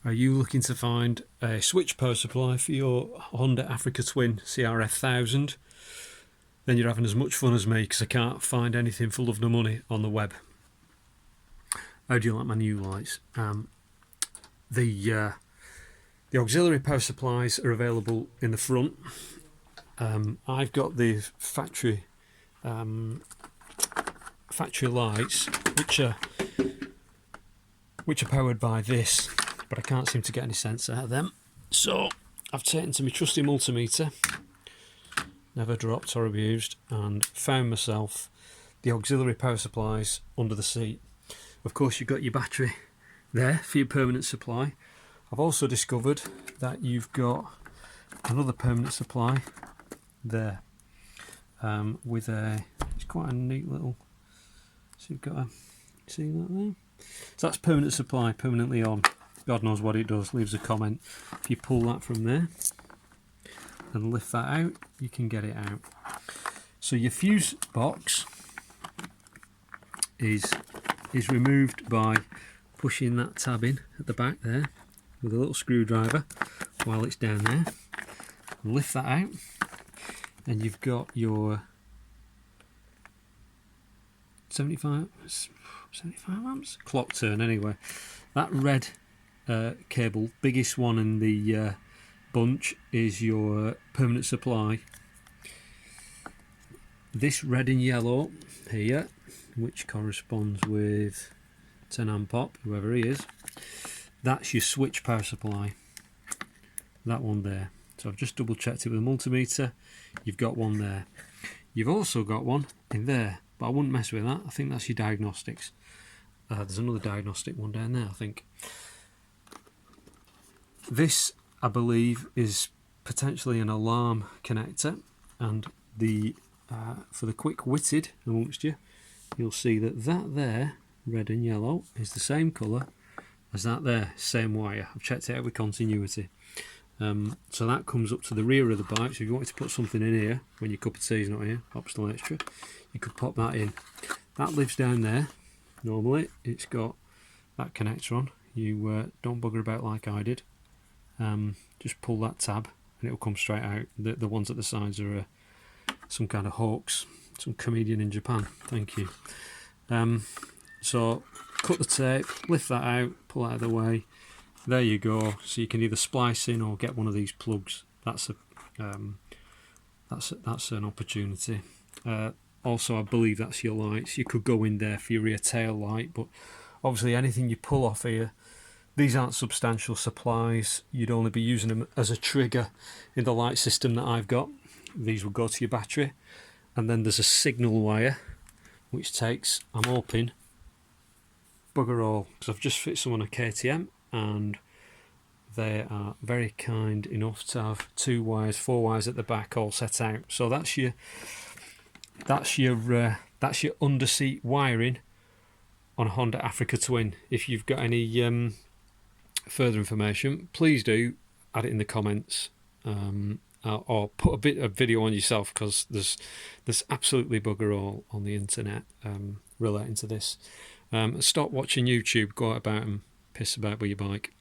Are you looking to find a switch power supply for your Honda Africa Twin CRF 1000? Then you're having as much fun as me, because I can't find anything for love nor money on the web. How do you like my new lights? The auxiliary power supplies are available in the front. I've got the factory lights, which are powered by this, but I can't seem to get any sense out of them. So I've taken to my trusty multimeter, never dropped or abused, and found myself the auxiliary power supplies under the seat. Of course, you've got your battery there for your permanent supply. I've also discovered that you've got another permanent supply there, with it's quite a neat little, so you've got see that there? So that's permanent supply, permanently on. God knows what it does, leaves a comment. If you pull that from there and lift that out, you can get it out. So your fuse box is removed by pushing that tab in at the back there with a little screwdriver while it's down there. Lift that out, and you've got your 75 amps clock turn. Anyway, that red cable, biggest one in the bunch, is your permanent supply. This red and yellow here, which corresponds with 10 amp pop, whoever he is, that's your switch power supply, that one there. So I've just double checked it with a multimeter. You've got one there. You've also got one in there, but I wouldn't mess with that. I think that's your diagnostics. There's another diagnostic one down there, I think. This, I believe, is potentially an alarm connector, and the for the quick-witted amongst you, you'll see that there, red and yellow, is the same colour as that there, same wire. I've checked it out with continuity. So that comes up to the rear of the bike, so if you wanted to put something in here when your cup of tea is not here, optional extra, you could pop that in. That lives down there. Normally it's got that connector on. You don't bugger about like I did. Just pull that tab and it'll come straight out. The ones at the sides are some kind of hoax, some comedian in Japan. Thank you. So cut the tape, lift that out, pull it out of the way. There you go. So you can either splice in or get one of these plugs. That's an opportunity. Also, I believe that's your lights. You could go in there for your rear tail light, but obviously anything you pull off here, these aren't substantial supplies. You'd only be using them as a trigger in the light system that I've got. These will go to your battery, and then there's a signal wire which takes, I'm hoping, bugger all, because I've just fit some on a KTM, and they are very kind enough to have 4 wires at the back all set out. So that's your underseat wiring on a Honda Africa Twin. If you've got any further information, please do add it in the comments, or put a bit of video on yourself, because there's absolutely bugger all on the internet relating to this. Stop watching YouTube, go out about and piss about with your bike.